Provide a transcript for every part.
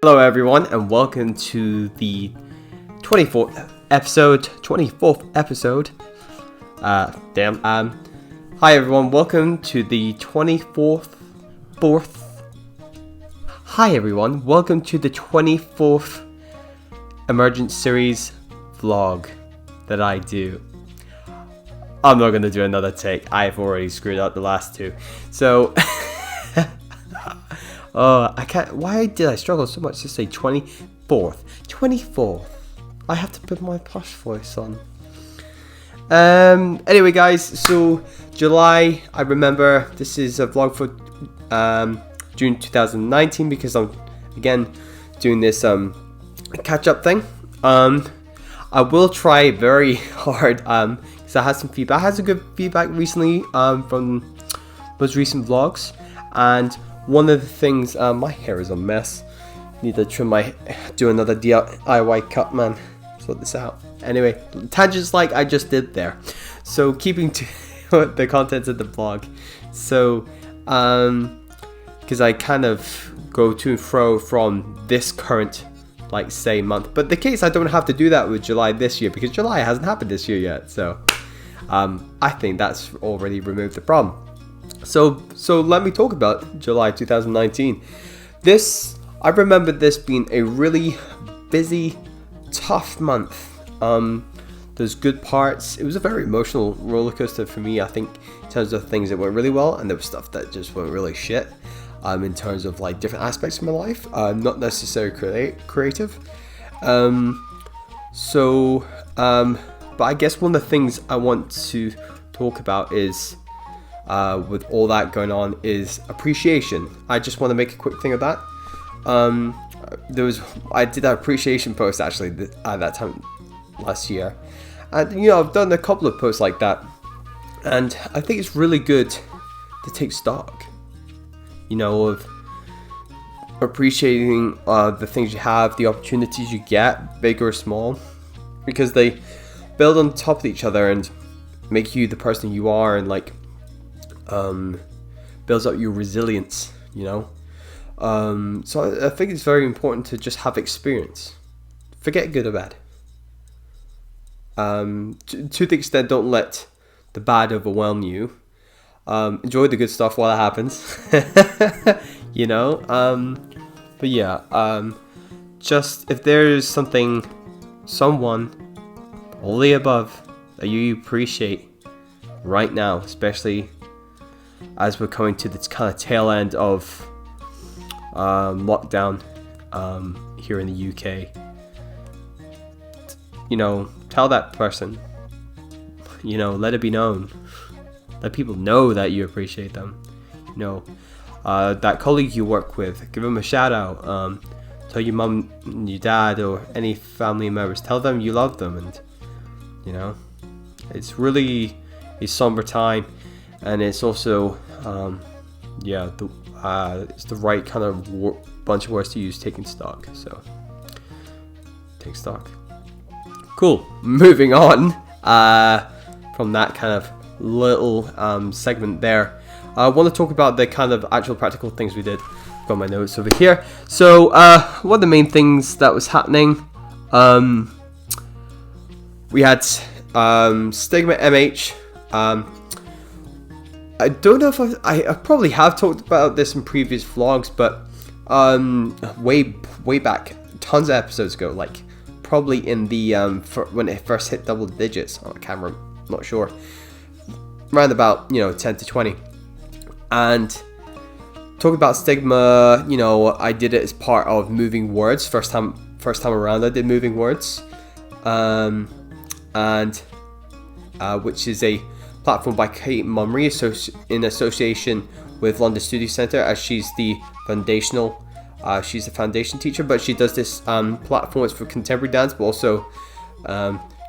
Hello everyone and welcome to the 24th episode. Hi everyone, welcome to the 24th Emergence series vlog that I do. I'm not going to do another take. I've already screwed up the last two. So I can't. Why did I struggle so much to say 24th? 24th. I have to put my posh voice on. Anyway, guys. So July. I remember this is a vlog for June 2019 because I'm again doing this catch-up thing. I will try very hard because I had some feedback. I had some good feedback recently from those recent vlogs, and one of the things, my hair is a mess. Need to do another DIY cut, man. Sort this out. Anyway, tangents like I just did there. So keeping to the contents of the vlog. So, because I kind of go to and fro from this current, like say month. But the case I don't have to do that with July this year because July hasn't happened this year yet. So, I think that's already removed the problem. So let me talk about July 2019. I remember this being a really busy, tough month. There's good parts. It was a very emotional roller coaster for me, I think, in terms of things that went really well, and there was stuff that just went really shit. In terms of like different aspects of my life, not necessarily creative. But I guess one of the things I want to talk about is, with all that going on, is appreciation. I just want to make a quick thing of that. I did an appreciation post actually at that time last year, and I've done a couple of posts like that, and I think it's really good to take stock, of appreciating the things you have, the opportunities you get, big or small, because they build on top of each other and make you the person you are, and builds up your resilience, so I think it's very important to just have experience. Forget good or bad. To the extent, don't let the bad overwhelm you. Enjoy the good stuff while it happens. But yeah, just if there is someone, all the above, that you appreciate right now, especially as we're coming to this kind of tail end of lockdown here in the UK, tell that person, let it be known, let people know that you appreciate them. That colleague you work with, give them a shout out. Tell your mum and your dad or any family members, tell them you love them, and it's really a somber time. And it's also, it's the right kind of bunch of words to use, taking stock. So, take stock. Cool. Moving on from that kind of little segment there. I want to talk about the kind of actual practical things we did. Got my notes over here. So, one of the main things that was happening, we had Stigma MH. I don't know if I probably have talked about this in previous vlogs, but way back, tons of episodes ago, like probably in the when it first hit double digits on camera, not sure, around about 10 to 20, and talking about stigma. I did it as part of Moving Words. First time around, I did Moving Words, and which is a platform by Kate Mummery in association with London Studio Centre, as she's the foundation teacher, but she does this platform. It's for contemporary dance, but also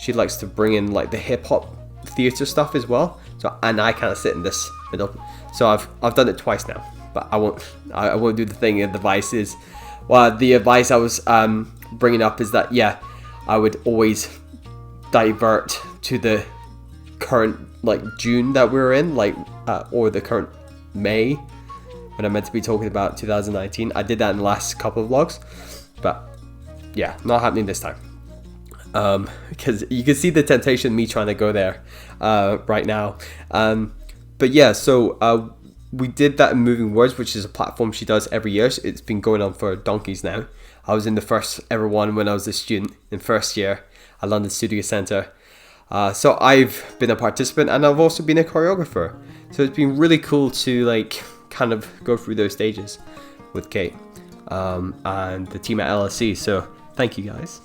she likes to bring in like the hip hop theatre stuff as well. So, and I kind of sit in this middle. So I've done it twice now, but I won't do the thing. Advice is, well, the advice I was bringing up is that I would always divert to the current June that we're in, or the current May, when I meant to be talking about 2019. I did that in the last couple of vlogs. but yeah, not happening this time. Because you can see the temptation of me trying to go there right now. But yeah, so we did that in Moving Words, which is a platform she does every year. So it's been going on for donkeys now. I was in the first ever one when I was a student in first year at London Studio Centre. So I've been a participant, and I've also been a choreographer. So it's been really cool to like kind of go through those stages with Kate and the team at LSE. So thank you guys.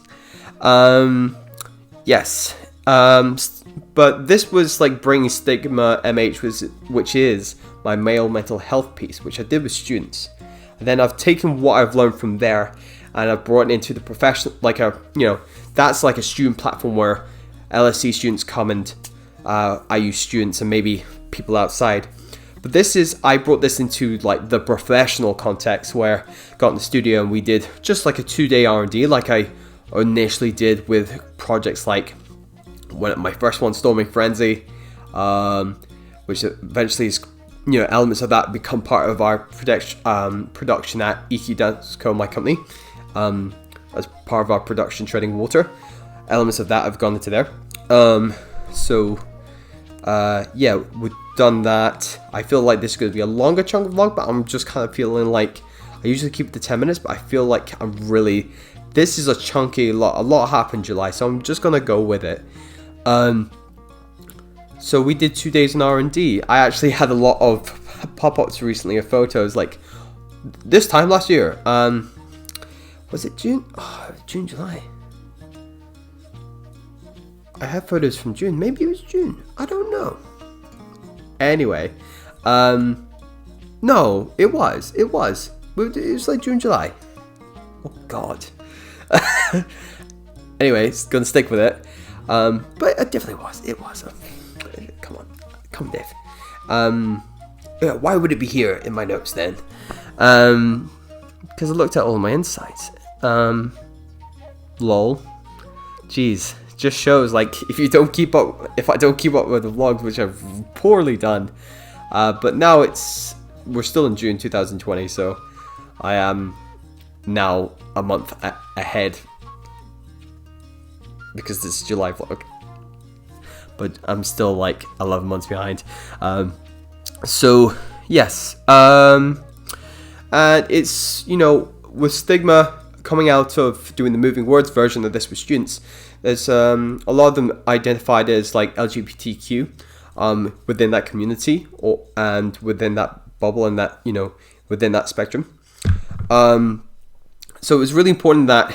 Yes. But this was like bringing Stigma MH, which is my male mental health piece, which I did with students. And then I've taken what I've learned from there and I've brought it into the professional, like that's like a student platform where LSE students come and IU students and maybe people outside. But I brought this into like the professional context where I got in the studio and we did just like a 2-day R&D like I initially did with projects like my first one, Storming Frenzy, which eventually is, elements of that become part of our production at EQ Dance Co, my company, as part of our production Treading Water. Elements of that have gone into there. Yeah, we've done that. I feel like this is going to be a longer chunk of vlog, but I'm just kind of feeling like I usually keep it to 10 minutes, but I feel like this is a chunky lot. A lot happened in July, so I'm just gonna go with it. So we did 2 days in R&D. I actually had a lot of pop-ups recently of photos, like this time last year. Was it June? Oh, June, July. I have photos from June. Maybe it was June. I don't know. Anyway, no, it was. It was like June, July. Oh God. Anyway, it's gonna stick with it. But it definitely was. It was. Come on, Dave. Yeah, why would it be here in my notes then? Because I looked at all my insights. Lol. Jeez, just shows like if I don't keep up with the vlogs, which I've poorly done. But now we're still in June 2020, so I am now a month ahead because this is July vlog, but I'm still like 11 months behind. So yes, and it's with Stigma coming out of doing the Moving Words version of this with students, there's a lot of them identified as like LGBTQ within that community and within that bubble and that within that spectrum. So it was really important that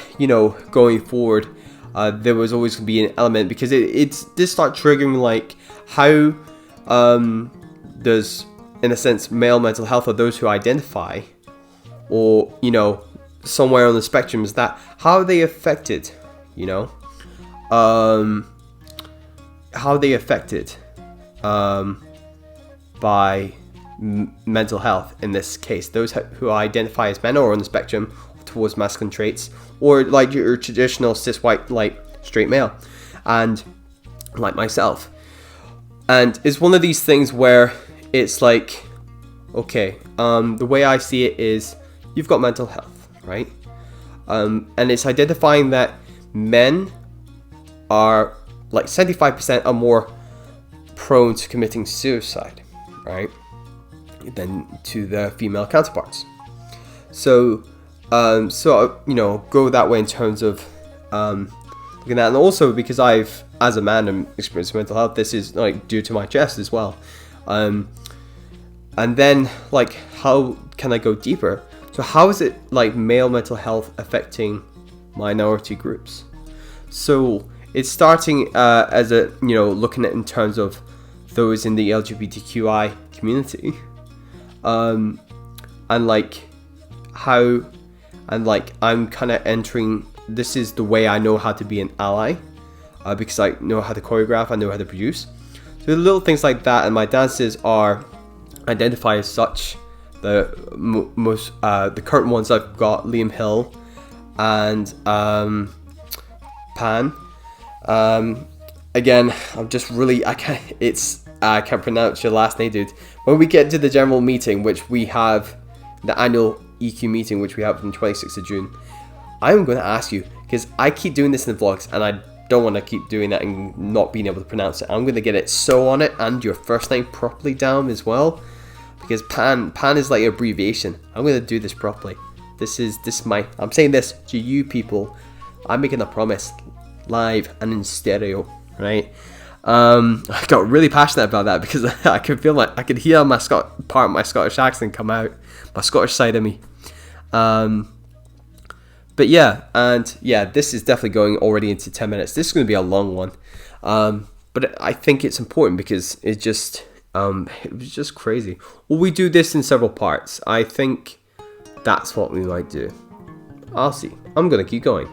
going forward there was always going to be an element, because it did start triggering like how does, in a sense, male mental health, or those who identify or somewhere on the spectrum, is that how are they affected, how are they affected by mental health, in this case those who identify as men or on the spectrum towards masculine traits, or like your traditional cis white like straight male, and like myself. And it's one of these things where it's like, okay, the way I see it is you've got mental health, right? And it's identifying that men are like 75% are more prone to committing suicide, right, than to their female counterparts. So go that way in terms of looking at, and also because I've, as a man, am experiencing mental health, this is like due to my chest as well. And then like, how can I go deeper? So how is it like male mental health affecting minority groups? So it's starting as a looking at in terms of those in the LGBTQI community, and like how, and like I'm kind of entering, this is the way I know how to be an ally, because I know how to choreograph, I know how to produce. So the little things like that, and my dances are identified as such. The most the current ones I've got Liam Hill and Pan. Again, I'm just really, I can't pronounce your last name, dude. When we get to the general meeting, which we have, the annual EQ meeting, which we have on the 26th of June, I'm going to ask you, because I keep doing this in the vlogs, and I don't want to keep doing that and not being able to pronounce it. I'm going to get it so on it and your first name properly down as well, because Pan is like an abbreviation. I'm going to do this properly. I'm saying this to you people. I'm making a promise, live and in stereo, right? I got really passionate about that because I could feel like I could hear part of my Scottish accent come out, my Scottish side of me. But yeah, this is definitely going already into 10 minutes. This is going to be a long one, but I think it's important because it was just crazy. Will we do this in several parts? I think that's what we might do. I'll see. I'm going to keep going.